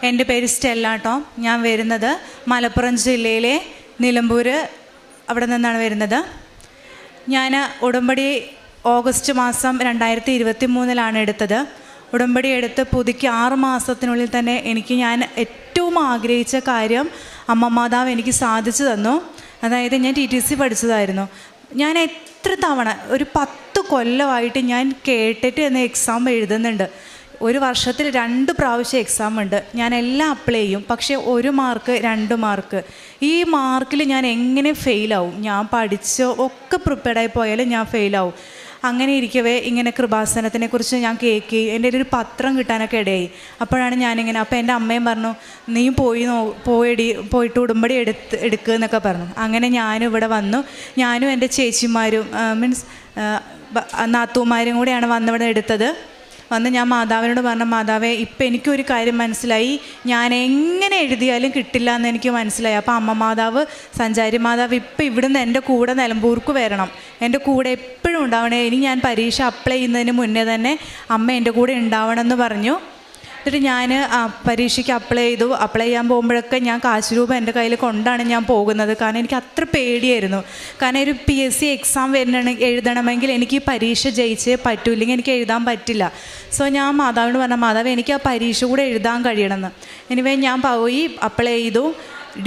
എൻ്റെ പേര് സ്റ്റെല്ല കേട്ടോ. ഞാൻ വരുന്നത് മലപ്പുറം ജില്ലയിലെ നിലമ്പൂർ അവിടെ നിന്നാണ് വരുന്നത്. ഞാൻ ഉടമ്പടി ഓഗസ്റ്റ് മാസം 2023 എടുത്തത്. ഉടമ്പടി എടുത്ത് പുതുക്കി 6 മാസത്തിനുള്ളിൽ തന്നെ ഞാൻ ഏറ്റവും ആഗ്രഹിച്ച കാര്യം അമ്മ മാതാവ് എനിക്ക് സാധിച്ചു തന്നു. അതായത് ഞാൻ TTC പഠിച്ചതായിരുന്നു. ഞാൻ എത്ര തവണ ഒരു 10 കൊല്ലമായിട്ട് ഞാൻ കേട്ടിട്ട് എന്ന എക്സാം എഴുതുന്നുണ്ട്. ഒരു വർഷത്തിൽ 2 പ്രാവശ്യം എക്സാം ഉണ്ട്. ഞാൻ എല്ലാം അപ്ലൈ ചെയ്യും. പക്ഷേ 1 മാർക്ക് 2 മാർക്ക്, ഈ മാർക്കിൽ ഞാൻ എങ്ങനെ ഫെയിലാവും? ഞാൻ പഠിച്ചോ ഒക്കെ പ്രിപ്പയർഡായി പോയാലും ഞാൻ ഫെയിലാവും. അങ്ങനെ ഇരിക്കവേ ഇങ്ങനെ കൃപാസനത്തിനെക്കുറിച്ച് ഞാൻ കേൾക്കുകയും എൻ്റെ ഒരു പത്രം കിട്ടാനൊക്കെ ഇടയായി. അപ്പോഴാണ് ഞാനിങ്ങനെ, അപ്പോൾ എൻ്റെ അമ്മയും പറഞ്ഞു, നീ പോയിട്ട് ഉടമ്പടി എടുക്കുക എന്നൊക്കെ പറഞ്ഞു. അങ്ങനെ ഞാനും ഇവിടെ വന്നു. ഞാനും എൻ്റെ ചേച്ചിമാരും മീൻസ് നാത്തൂമാരും കൂടെയാണ് വന്നിവിടെ എടുത്തത്. വന്ന് ഞാൻ മാതാവിനോട് പറഞ്ഞു, മാതാവേ ഇപ്പം എനിക്കൊരു കാര്യം മനസ്സിലായി, ഞാൻ എങ്ങനെ എഴുതിയാലും കിട്ടില്ല എന്ന് എനിക്ക് മനസ്സിലായി. അപ്പോൾ അമ്മ മാതാവ്, സഞ്ചാരി മാതാവ് ഇപ്പം ഇവിടുന്ന് എൻ്റെ കൂടെ നിലമ്പൂർക്ക് വരണം, എൻ്റെ കൂടെ എപ്പോഴും ഉണ്ടാവണേ. ഇനി ഞാൻ പരീക്ഷ അപ്ലൈ ചെയ്യുന്നതിന് മുന്നേ തന്നെ അമ്മ എൻ്റെ കൂടെ ഉണ്ടാവണം എന്ന് പറഞ്ഞു. എന്നിട്ട് ഞാൻ പരീക്ഷയ്ക്ക് അപ്ലൈ ചെയ്തു. അപ്ലൈ ചെയ്യാൻ പോകുമ്പോഴൊക്കെ ഞാൻ കാശ് രൂപ എൻ്റെ കയ്യിൽ കൊണ്ടാണ് ഞാൻ പോകുന്നത്. കാരണം എനിക്ക് അത്ര പേടിയായിരുന്നു. കാരണം ഒരു PSC എക്സാം എഴുതണമെങ്കിൽ എനിക്ക് പരീക്ഷ ജയിച്ചേ പറ്റൂ, ഇല്ലെങ്കിൽ എനിക്ക് എഴുതാൻ പറ്റില്ല. സോ ഞാൻ മാതാവിനോട് പറഞ്ഞു, മാതാവ് എനിക്ക് ആ പരീക്ഷ കൂടെ എഴുതാൻ കഴിയണമെന്ന്. എനിവേ ഞാൻ പോയി അപ്ലൈ ചെയ്തു.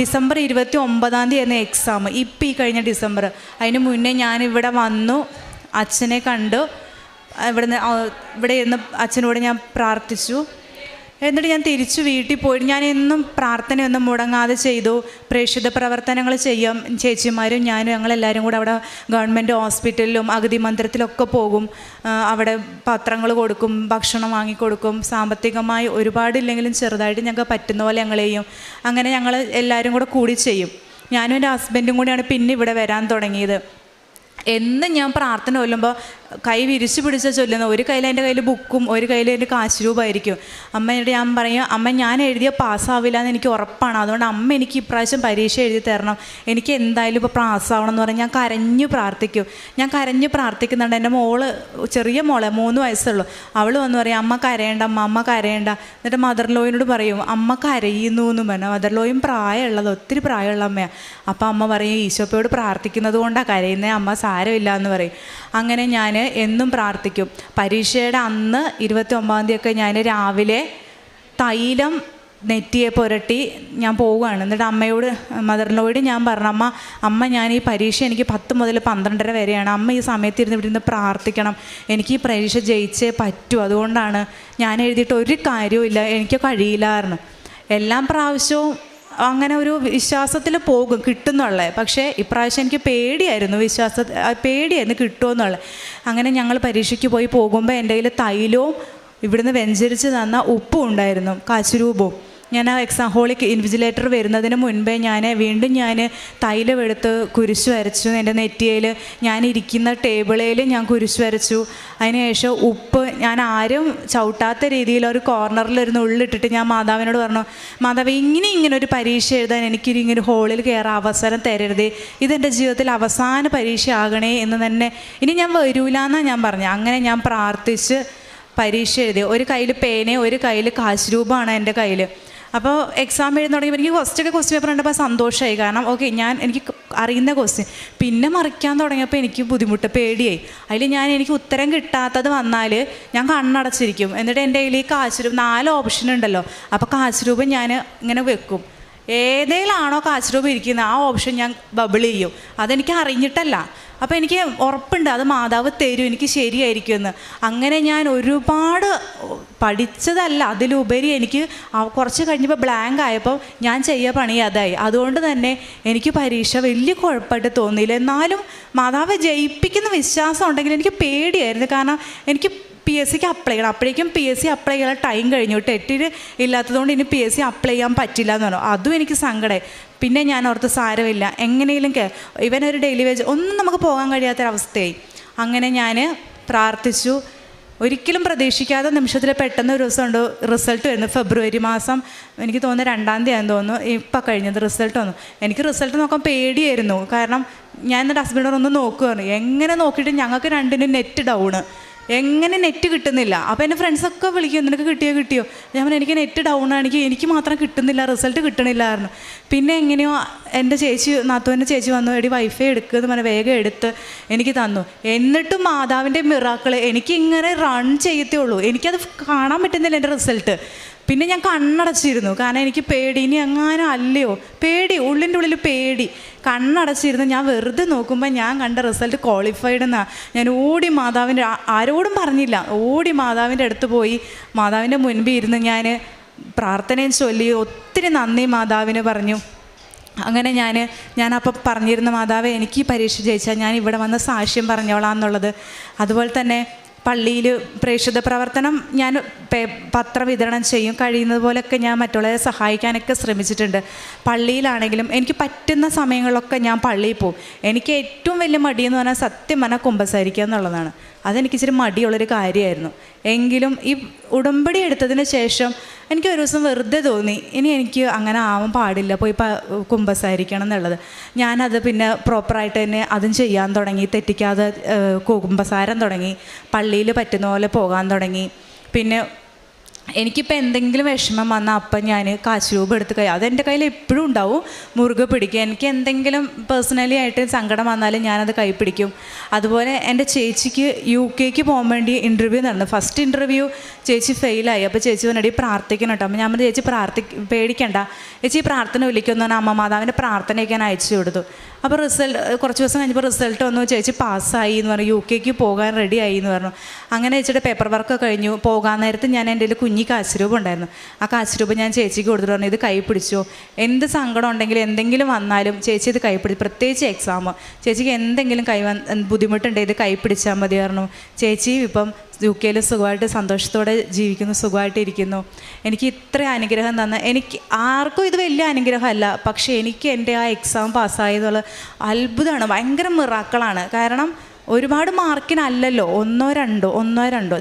ഡിസംബർ 29 എക്സാം, ഇപ്പം ഈ കഴിഞ്ഞ ഡിസംബർ. അതിന് മുന്നേ ഞാനിവിടെ വന്നു, അച്ഛനെ കണ്ടു. ഇവിടെ ഇരുന്ന് അച്ഛനോട് ഞാൻ പ്രാർത്ഥിച്ചു. എന്നിട്ട് ഞാൻ തിരിച്ചു വീട്ടിൽ പോയി. ഞാൻ എന്നും പ്രാർത്ഥനയൊന്നും മുടങ്ങാതെ ചെയ്തു. പ്രേക്ഷിത പ്രവർത്തനങ്ങൾ ചെയ്യാം. ചേച്ചിമാരും ഞാനും ഞങ്ങളെല്ലാവരും കൂടെ അവിടെ ഗവൺമെൻറ് ഹോസ്പിറ്റലിലും അഗതി മന്ദിരത്തിലൊക്കെ പോകും. അവിടെ പത്രങ്ങൾ കൊടുക്കും, ഭക്ഷണം വാങ്ങിക്കൊടുക്കും. സാമ്പത്തികമായി ഒരുപാടില്ലെങ്കിലും ചെറുതായിട്ട് ഞങ്ങൾക്ക് പറ്റുന്ന പോലെ ഞങ്ങൾ ചെയ്യും. അങ്ങനെ ഞങ്ങൾ എല്ലാവരും കൂടി ചെയ്യും. ഞാനും എൻ്റെ ഹസ്ബൻഡും കൂടിയാണ് പിന്നെ ഇവിടെ വരാൻ തുടങ്ങിയത്. എന്നും ഞാൻ പ്രാർത്ഥന ചൊല്ലുമ്പോൾ കൈ വിരിച്ചു പിടിച്ച ചൊല്ലുന്ന, ഒരു കയ്യിൽ എൻ്റെ കയ്യിൽ ബുക്കും ഒരു കയ്യിൽ എൻ്റെ കാശ് രൂപമായിരിക്കും. അമ്മയോട് ഞാൻ പറയും, അമ്മ ഞാൻ എഴുതിയ പാസ്സാവില്ല എന്ന് എനിക്ക് ഉറപ്പാണ്, അതുകൊണ്ട് അമ്മ എനിക്ക് ഇപ്രാവശ്യം പരീക്ഷ എഴുതി തരണം, എനിക്ക് എന്തായാലും ഇപ്പോൾ പാസ്സാവണം എന്ന് പറഞ്ഞ് ഞാൻ കരഞ്ഞു പ്രാർത്ഥിക്കും. ഞാൻ കരഞ്ഞു പ്രാർത്ഥിക്കുന്നുണ്ട്. എൻ്റെ ചെറിയ മോളെ 3 വയസ്സുള്ളൂ. അവൾ വന്ന് പറയും, അമ്മ കരയേണ്ട അമ്മ കരയേണ്ട. എന്നിട്ട് മദർ ലോയിനോട് പറയും, അമ്മ കരയുന്നു എന്ന് പറഞ്ഞു. മദർ ലോയും പ്രായമുള്ളത്, ഒത്തിരി പ്രായമുള്ള അമ്മയാണ്. അപ്പോൾ അമ്മ പറയും, ഈശോപ്പയോട് പ്രാർത്ഥിക്കുന്നത് കൊണ്ടാണ് കരയുന്നത്, അമ്മ സാരമില്ല എന്ന് പറയും. അങ്ങനെ ഞാൻ എന്നും പ്രാർത്ഥിക്കും. പരീക്ഷയുടെ അന്ന് 29 ഞാൻ രാവിലെ തൈലം നെറ്റിയെ പുരട്ടി ഞാൻ പോവുകയാണ്. എന്നിട്ട് അമ്മയോട്, മദറിനോട് ഞാൻ പറഞ്ഞു, അമ്മ ഞാൻ ഈ പരീക്ഷ എനിക്ക് 10 മുതൽ 12:30 വരെയാണ്. അമ്മ ഈ സമയത്ത് ഇരുന്ന് പ്രാർത്ഥിക്കണം, എനിക്ക് ഈ പരീക്ഷ ജയിച്ചേ പറ്റൂ, അതുകൊണ്ടാണ് ഞാൻ എഴുതിയിട്ട് ഒരു കാര്യവും എനിക്ക് കഴിയില്ലായിരുന്നു. എല്ലാ പ്രാവശ്യവും അങ്ങനെ ഒരു വിശ്വാസത്തിൽ പോകും കിട്ടുന്നുള്ളത്. പക്ഷേ ഇപ്രാവശ്യം എനിക്ക് പേടിയായിരുന്നു, പേടിയായിരുന്നു കിട്ടുമെന്നുള്ളത്. അങ്ങനെ ഞങ്ങൾ പരീക്ഷയ്ക്ക് പോകുമ്പോൾ എൻ്റെ കയ്യിൽ തൈലവും ഇവിടുന്ന് വെഞ്ചരിച്ച് തന്ന ഉപ്പും ഉണ്ടായിരുന്നു, കാശുരൂപവും. ഞാൻ ആ എക്സാം ഹോളിൽ ഇൻവിജിലേറ്റർ വരുന്നതിന് മുൻപേ വീണ്ടും തൈലം എടുത്ത് കുരിശ് വരച്ചു. എൻ്റെ നെറ്റിയിൽ ഞാനിരിക്കുന്ന ടേബിളിൽ ഞാൻ കുരിശ് വരച്ചു. അതിനുശേഷം ഉപ്പ് ഞാൻ ആരും ചവിട്ടാത്ത രീതിയിൽ ഒരു കോർണറിലിരുന്ന് ഉള്ളിട്ടിട്ട് ഞാൻ മാതാവിനോട് പറഞ്ഞു, മാതാവ് ഇങ്ങനെ ഒരു പരീക്ഷ എഴുതാൻ എനിക്കിങ്ങനെ ഹോളിൽ കയറാൻ അവസരം തരരുതേ, ഇതെൻ്റെ ജീവിതത്തിൽ അവസാന പരീക്ഷ ആകണേ എന്ന് തന്നെ, ഇനി ഞാൻ വരൂല എന്നാണ് ഞാൻ പറഞ്ഞു. അങ്ങനെ ഞാൻ പ്രാർത്ഥിച്ച് പരീക്ഷ എഴുതി. ഒരു കയ്യിൽ പേനയും ഒരു കയ്യിൽ കാശ് രൂപമാണ് എൻ്റെ കയ്യിൽ. അപ്പോൾ എക്സാം എഴുതി തുടങ്ങിയപ്പോൾ എനിക്ക് ക്വസ്റ്റ്യൻ പേപ്പർ കണ്ടപ്പോൾ സന്തോഷമായി. കാരണം എനിക്ക് അറിയുന്ന ക്വസ്റ്റ്യൻ. പിന്നെ മറിക്കാൻ തുടങ്ങിയപ്പോൾ എനിക്ക് പേടിയായി. അതിൽ എനിക്ക് ഉത്തരം കിട്ടാത്തത് വന്നാൽ ഞാൻ കണ്ണടച്ചിരിക്കും. എന്നിട്ട് എൻ്റെ കയ്യിൽ ഈ കാശ് രൂപ 4 ഓപ്ഷൻ ഉണ്ടല്ലോ. അപ്പോൾ കാശ് രൂപ ഞാൻ ഇങ്ങനെ വെക്കും. ഏതേലാണോ കാശ് രൂപ ഇരിക്കുന്നത് ആ ഓപ്ഷൻ ഞാൻ ബബിൾ ചെയ്യും. അതെനിക്ക് അറിഞ്ഞിട്ടല്ല. അപ്പോൾ എനിക്ക് ഉറപ്പുണ്ട് അത് മാതാവ് തരും, എനിക്ക് ശരിയായിരിക്കുമെന്ന്. അങ്ങനെ ഞാൻ ഒരുപാട് പഠിച്ചതല്ല, അതിലുപരി എനിക്ക് കുറച്ച് കഴിഞ്ഞപ്പോൾ ബ്ലാങ്ക് ആയപ്പോൾ ഞാൻ ചെയ്യ പണി അതായി. അതുകൊണ്ട് തന്നെ എനിക്ക് പരീക്ഷ വലിയ കുഴപ്പമായിട്ട് തോന്നിയില്ല. എന്നാലും മാതാവ് ജയിപ്പിക്കുന്ന വിശ്വാസം ഉണ്ടെങ്കിൽ എനിക്ക് പേടിയായിരുന്നു. കാരണം എനിക്ക് PSCക്ക് അപ്ലൈ ചെയ്യണം. അപ്പോഴേക്കും PSC അപ്ലൈ ചെയ്യാൻ ടൈം കഴിഞ്ഞു. ടെറ്റിൽ ഇല്ലാത്തതുകൊണ്ട് ഇനി PSC അപ്ലൈ ചെയ്യാൻ പറ്റില്ല എന്ന് പറഞ്ഞു. അതും എനിക്ക് സങ്കടമായി. പിന്നെ ഞാൻ ഓർത്ത് സാരമില്ല, എങ്ങനെയെങ്കിലും ഇവനൊരു ഡെയിലി വേജ് ഒന്നും നമുക്ക് പോകാൻ കഴിയാത്തൊരവസ്ഥയായി. അങ്ങനെ ഞാൻ പ്രാർത്ഥിച്ചു. ഒരിക്കലും പ്രതീക്ഷിക്കാത്ത നിമിഷത്തിൽ പെട്ടെന്ന് ഒരു ദിവസമുണ്ട് റിസൾട്ട് വരുന്നു. ഫെബ്രുവരി മാസം എനിക്ക് തോന്നുന്നു 2-ാം തീയതി തോന്നുന്നു ഇപ്പം കഴിഞ്ഞത് റിസൾട്ട് വന്നു. എനിക്ക് റിസൾട്ട് നോക്കാൻ പേടിയായിരുന്നു. കാരണം ഞാൻ എൻ്റെ ഹസ്ബൻഡോട് ഒന്ന് നോക്കുകയാണ്. എങ്ങനെ നോക്കിയിട്ട് ഞങ്ങൾക്ക് 2നും നെറ്റ് ഡൗണ്. എങ്ങനെ നെറ്റ് കിട്ടുന്നില്ല. അപ്പോൾ എൻ്റെ ഫ്രണ്ട്സൊക്കെ വിളിക്കും, നിനക്ക് കിട്ടിയോ. ഞാൻ പറഞ്ഞു എനിക്ക് നെറ്റ് ഡൗൺ ആണ്, എനിക്ക് മാത്രം കിട്ടുന്നില്ല, റിസൾട്ട് കിട്ടണില്ലായിരുന്നു. പിന്നെ എങ്ങനെയോ എൻ്റെ നാത്തൂൻ്റെ ചേച്ചി വന്നു, എടി വൈഫൈ എടുക്കുമെന്ന് പറഞ്ഞാൽ വേഗം എടുത്ത് എനിക്ക് തന്നു. എന്നിട്ടും മാതാവിൻ്റെ മിറാക്കിൾ എനിക്കിങ്ങനെ റൺ ചെയ്യത്തേ ഉള്ളൂ. എനിക്കത് കാണാൻ പറ്റുന്നില്ല എൻ്റെ റിസൾട്ട്. പിന്നെ ഞാൻ കണ്ണടച്ചിരുന്നു, കാരണം എനിക്ക് പേടി, ഇനി എങ്ങാനും അല്ലയോ പേടി, ഉള്ളിൻ്റെ ഉള്ളിൽ പേടി. കണ്ണടച്ചിരുന്നു. ഞാൻ വെറുതെ നോക്കുമ്പോൾ ഞാൻ കണ്ട റിസൾട്ട് ക്വാളിഫൈഡ് എന്നാണ്. ഞാൻ ഓടി മാതാവിൻ്റെ, ആരോടും പറഞ്ഞില്ല, ഓടി മാതാവിൻ്റെ അടുത്ത് പോയി മാതാവിൻ്റെ മുൻപിൽ ഇരുന്ന് ഞാൻ പ്രാർത്ഥനയും ചൊല്ലി ഒത്തിരി നന്ദി മാതാവിന് പറഞ്ഞു. അങ്ങനെ ഞാനപ്പം പറഞ്ഞിരുന്ന മാതാവേ, എനിക്ക് പരീക്ഷ ജയിച്ചാൽ ഞാൻ ഇവിടെ വന്ന് സാക്ഷ്യം പറഞ്ഞോളാം എന്നുള്ളത്. അതുപോലെ തന്നെ പള്ളിയിൽ പ്രേക്ഷിത പ്രവർത്തനം ഞാൻ പത്രം വിതരണം ചെയ്യും. കഴിയുന്നത് പോലെയൊക്കെ ഞാൻ മറ്റുള്ളവരെ സഹായിക്കാനൊക്കെ ശ്രമിച്ചിട്ടുണ്ട്. പള്ളിയിലാണെങ്കിലും എനിക്ക് പറ്റുന്ന സമയങ്ങളിലൊക്കെ ഞാൻ പള്ളിയിൽ പോകും. എനിക്ക് ഏറ്റവും വലിയ മടിയെന്ന് പറഞ്ഞാൽ സത്യം പറഞ്ഞാൽ കുമ്പസാരിക്കുക എന്നുള്ളതാണ്. അതെനിക്ക് ഇച്ചിരി മടിയുള്ളൊരു കാര്യമായിരുന്നു. എങ്കിലും ഈ ഉടമ്പടി എടുത്തതിന് ശേഷം എനിക്ക് ഒരു ദിവസം വെറുതെ തോന്നി, ഇനി എനിക്ക് അങ്ങനെ ആവാൻ പാടില്ല, പോയി കുമ്പസാരിക്കണം എന്നുള്ളത്. ഞാനത് പിന്നെ പ്രോപ്പറായിട്ട് തന്നെ അതും ചെയ്യാൻ തുടങ്ങി, തെറ്റിക്കാതെ കുമ്പസാരം തുടങ്ങി, പള്ളിയിൽ പറ്റുന്ന പോലെ പോകാൻ തുടങ്ങി. പിന്നെ എനിക്കിപ്പോൾ എന്തെങ്കിലും വിഷമം വന്നാൽ അപ്പം ഞാൻ കാശ് രൂപ എടുത്ത് അതെൻ്റെ കയ്യിൽ എപ്പോഴും ഉണ്ടാവും, മുറുകെ പിടിക്കുക. എനിക്ക് എന്തെങ്കിലും പേഴ്സണലി ആയിട്ട് സങ്കടം വന്നാലും ഞാനത് കൈ പിടിക്കും. അതുപോലെ എൻ്റെ ചേച്ചിക്ക് UK പോകാൻ വേണ്ടി ഇൻ്റർവ്യൂ നടന്നു. ഫസ്റ്റ് ഇൻ്റർവ്യൂ ചേച്ചി ഫെയിലായി. അപ്പോൾ ചേച്ചി പറഞ്ഞിട്ട് പ്രാർത്ഥിക്കണം കേട്ടോ. അപ്പോൾ ഞാൻ പറഞ്ഞു ചേച്ചി പേടിക്കണ്ട, ചേച്ചി പ്രാർത്ഥന വിളിക്കുമെന്ന് പറഞ്ഞാൽ അമ്മ മാതാവിൻ്റെ പ്രാർത്ഥനയൊക്കെ ഞാൻ അയച്ചു കൊടുത്തു. അപ്പോൾ കുറച്ച് ദിവസം കഴിഞ്ഞപ്പോൾ റിസൾട്ട് വന്നു, ചേച്ചി പാസ്സായി എന്ന് പറഞ്ഞു, UK പോകാൻ റെഡി ആയി എന്ന് പറഞ്ഞു. അങ്ങനെ ചേച്ചിയുടെ പേപ്പർ വർക്ക് കഴിഞ്ഞു. പോകാൻ നേരത്ത് ഞാൻ എൻ്റെ കയ്യിൽ കുഞ്ഞി കാശ് രൂപ ഉണ്ടായിരുന്നു. ആ കാശ് രൂപ ഞാൻ ചേച്ചിക്ക് കൊടുത്തിട്ട് പറഞ്ഞു, ഇത് കൈ പിടിച്ചോ, എന്ത് സങ്കടം ഉണ്ടെങ്കിലും എന്തെങ്കിലും വന്നാലും ചേച്ചി ഇത് കൈ പിടിച്ചു, പ്രത്യേകിച്ച് എക്സാം ചേച്ചിക്ക് എന്തെങ്കിലും ബുദ്ധിമുട്ടുണ്ടെങ്കിൽ ഇത് കൈ പിടിച്ചാൽ മതി പറഞ്ഞു. ചേച്ചി ഇപ്പം UK സുഖമായിട്ട് സന്തോഷത്തോടെ ജീവിക്കുന്നു, സുഖമായിട്ട് ഇരിക്കുന്നു. എനിക്ക് ഇത്ര അനുഗ്രഹം തന്ന, എനിക്ക് ആർക്കും ഇത് വലിയ അനുഗ്രഹമല്ല, പക്ഷേ എനിക്ക് എൻ്റെ ആ എക്സാം പാസ്സായതുള്ള അത്ഭുതമാണ്, ഭയങ്കര മിറാക്കിളാണ്. കാരണം ഒരുപാട് മാർക്കിനല്ലല്ലോ, ഒന്നോ രണ്ടോ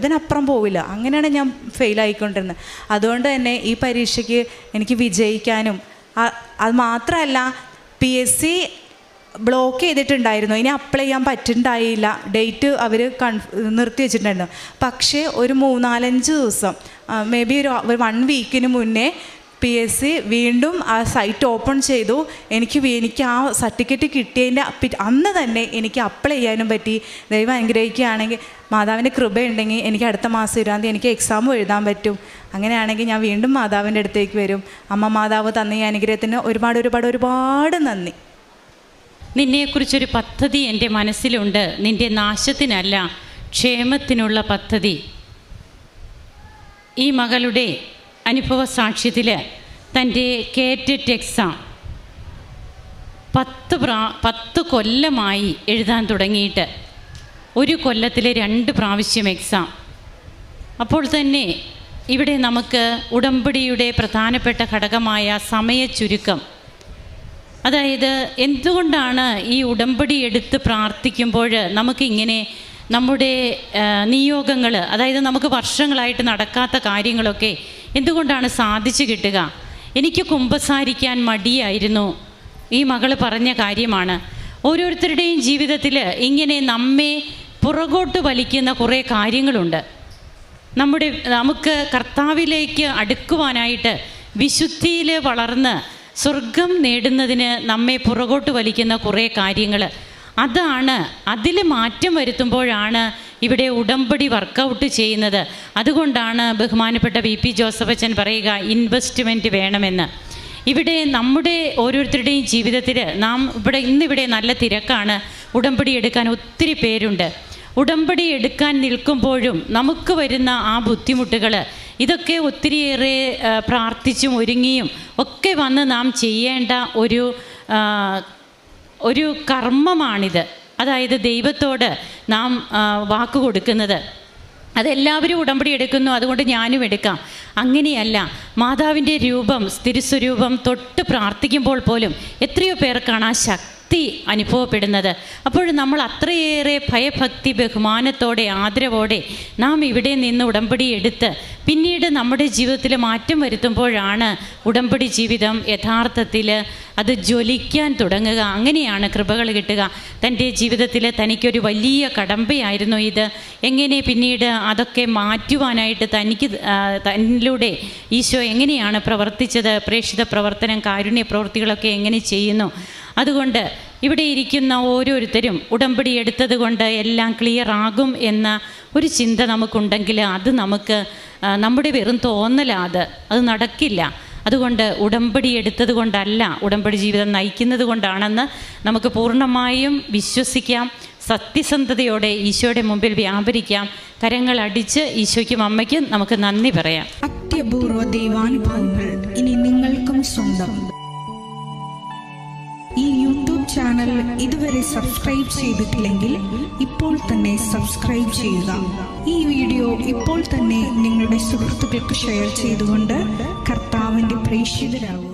ഇതിനപ്പുറം പോവില്ല. അങ്ങനെയാണ് ഞാൻ ഫെയിലായിക്കൊണ്ടിരുന്നത്. അതുകൊണ്ട് തന്നെ ഈ പരീക്ഷയ്ക്ക് എനിക്ക് വിജയിക്കാനും, അത് മാത്രമല്ല PSC ബ്ലോക്ക് ചെയ്തിട്ടുണ്ടായിരുന്നു, ഇനി അപ്ലൈ ചെയ്യാൻ പറ്റുന്നുണ്ടായില്ല, ഡേറ്റ് അവർ നിർത്തി വെച്ചിട്ടുണ്ടായിരുന്നു. പക്ഷേ ഒരു 3-4 ദിവസം, മേ ബി ഒരു 1 വീക്കിന് മുന്നേ PSC വീണ്ടും ആ സൈറ്റ് ഓപ്പൺ ചെയ്തു. എനിക്ക് ആ സർട്ടിഫിക്കറ്റ് കിട്ടിയതിൻ്റെ അന്ന് തന്നെ എനിക്ക് അപ്ലൈ ചെയ്യാനും പറ്റി. ദൈവം അനുഗ്രഹിക്കുകയാണെങ്കിൽ, മാതാവിൻ്റെ കൃപയുണ്ടെങ്കിൽ എനിക്ക് അടുത്ത മാസം 20-ാം തീയതി എനിക്ക് എക്സാമും എഴുതാൻ പറ്റും. അങ്ങനെയാണെങ്കിൽ ഞാൻ വീണ്ടും മാതാവിൻ്റെ അടുത്തേക്ക് വരും. അമ്മ മാതാവ് തന്ന ഈ അനുഗ്രഹത്തിന് ഒരുപാട് നന്ദി. നിന്നെക്കുറിച്ചൊരു പദ്ധതി എൻ്റെ മനസ്സിലുണ്ട്, നിൻ്റെ നാശത്തിനല്ല ക്ഷേമത്തിനുള്ള പദ്ധതി. ഈ മകളുടെ അനുഭവ സാക്ഷ്യത്തിൽ തൻ്റെ കേറ്ററ്റ് എക്സാം 10 കൊല്ലമായി എഴുതാൻ തുടങ്ങിയിട്ട്, ഒരു കൊല്ലത്തിൽ 2 പ്രാവശ്യം എക്സാം. അപ്പോൾ തന്നെ ഇവിടെ നമുക്ക് ഉടമ്പടിയുടെ പ്രധാനപ്പെട്ട ഘടകമായ സമയച്ചുരുക്കം, അതായത് എന്തുകൊണ്ടാണ് ഈ ഉടമ്പടി എടുത്ത് പ്രാർത്ഥിക്കുമ്പോൾ നമുക്കിങ്ങനെ നമ്മുടെ നിയോഗങ്ങൾ, അതായത് നമുക്ക് വർഷങ്ങളായിട്ട് നടക്കാത്ത കാര്യങ്ങളൊക്കെ എന്തുകൊണ്ടാണ് സാധിച്ചു കിട്ടുക? എനിക്ക് കുമ്പസാരിക്കാൻ മടിയായിരുന്നു. ഈ മകൾ പറഞ്ഞ കാര്യമാണ്. ഓരോരുത്തരുടെയും ജീവിതത്തിൽ ഇങ്ങനെ നമ്മെ പുറകോട്ട് വലിക്കുന്ന കുറേ കാര്യങ്ങളുണ്ട്. നമുക്ക് കർത്താവിലേക്ക് അടുക്കുവാനായിട്ട് വിശുദ്ധിയിൽ വളർന്ന് സ്വർഗം നേടുന്നതിന് നമ്മെ പുറകോട്ട് വലിക്കുന്ന കുറേ കാര്യങ്ങൾ, അതിൽ മാറ്റം വരുത്തുമ്പോഴാണ് ഇവിടെ ഉടമ്പടി വർക്കൗട്ട് ചെയ്യുന്നത്. അതുകൊണ്ടാണ് ബഹുമാനപ്പെട്ട VP ജോസഫ് അച്ഛൻ പറയുക, ഇൻവെസ്റ്റ്മെൻറ്റ് വേണമെന്ന്. ഇവിടെ നമ്മുടെ ഓരോരുത്തരുടെയും ജീവിതത്തിൽ ഇന്നിവിടെ നല്ല തിരക്കാണ്. ഉടമ്പടി എടുക്കാൻ ഒത്തിരി പേരുണ്ട്. ഉടമ്പടി എടുക്കാൻ നിൽക്കുമ്പോഴും നമുക്ക് വരുന്ന ആ ബുദ്ധിമുട്ടുകൾ, ഇതൊക്കെ ഒത്തിരിയേറെ പ്രാർത്ഥിച്ചും ഒരുങ്ങിയും ഒക്കെ വന്ന് നാം ചെയ്യേണ്ട ഒരു കർമ്മമാണിത്. അതായത് ദൈവത്തോട് നാം വാക്ക് കൊടുക്കുന്നത്. അതെല്ലാവരും ഉടമ്പടി എടുക്കുന്നു, അതുകൊണ്ട് ഞാനും എടുക്കാം, അങ്ങനെയല്ല. മാതാവിൻ്റെ രൂപം, തിരുസ്വരൂപം തൊട്ട് പ്രാർത്ഥിക്കുമ്പോൾ പോലും എത്രയോ പേർക്കാണ് ആ ശക്തി അനുഭവപ്പെടുന്നത്. അപ്പോൾ നമ്മൾ അത്രയേറെ ഭയഭക്തി ബഹുമാനത്തോടെ ആദരവോടെ നാം ഇവിടെ നിന്ന് ഉടമ്പടി എടുത്ത് പിന്നീട് നമ്മുടെ ജീവിതത്തിൽ മാറ്റം വരുത്തുമ്പോഴാണ് ഉടമ്പടി ജീവിതം യഥാർത്ഥത്തിൽ അത് ജ്വലിക്കാൻ തുടങ്ങുക. അങ്ങനെയാണ് കൃപകൾ കിട്ടുക. തൻ്റെ ജീവിതത്തിൽ തനിക്കൊരു വലിയ കടമ്പയായിരുന്നു ഇത്. എങ്ങനെ പിന്നീട് അതൊക്കെ മാറ്റുവാനായിട്ട് തന്നിലൂടെ ഈശോ എങ്ങനെയാണ് പ്രവർത്തിച്ചത്, പ്രേക്ഷിത പ്രവർത്തനം, കാരുണ്യ പ്രവൃത്തികളൊക്കെ എങ്ങനെ ചെയ്യുന്നു. അതുകൊണ്ട് ഇവിടെ ഇരിക്കുന്ന ഓരോരുത്തരും ഉടമ്പടി എടുത്തത് കൊണ്ട് എല്ലാം ക്ലിയർ ആകും എന്ന ഒരു ചിന്ത നമുക്കുണ്ടെങ്കിൽ അത് നമുക്ക് നമ്മുടെ വെറും തോന്നലാണ്, അത് നടക്കില്ല. അതുകൊണ്ട് ഉടമ്പടി എടുത്തത് കൊണ്ടല്ല ഉടമ്പടി ജീവിതം നയിക്കുന്നത് കൊണ്ടാണെന്ന് നമുക്ക് പൂർണ്ണമായും വിശ്വസിക്കാം. സത്യസന്ധതയോടെ ഈശോയുടെ മുമ്പിൽ വ്യാപരിക്കാം. കരങ്ങൾ അടിച്ച് ഈശോയ്ക്കും അമ്മയ്ക്കും നമുക്ക് നന്ദി പറയാം. അത്യപൂർവ ദൈവാനുഭവങ്ങൾ ഇനി നിങ്ങൾക്കും സ്വന്തം. ഈ യൂട്യൂബ് ചാനൽ ഇതുവരെ സബ്സ്ക്രൈബ് ചെയ്തിട്ടില്ലെങ്കിൽ ഇപ്പോൾ തന്നെ സബ്സ്ക്രൈബ് ചെയ്യുക. ഈ വീഡിയോ ഇപ്പോൾ തന്നെ നിങ്ങളുടെ സുഹൃത്തുക്കൾക്ക് ഷെയർ ചെയ്തുകൊണ്ട് കർത്താവിൻ്റെ പ്രേക്ഷിതരാകുക.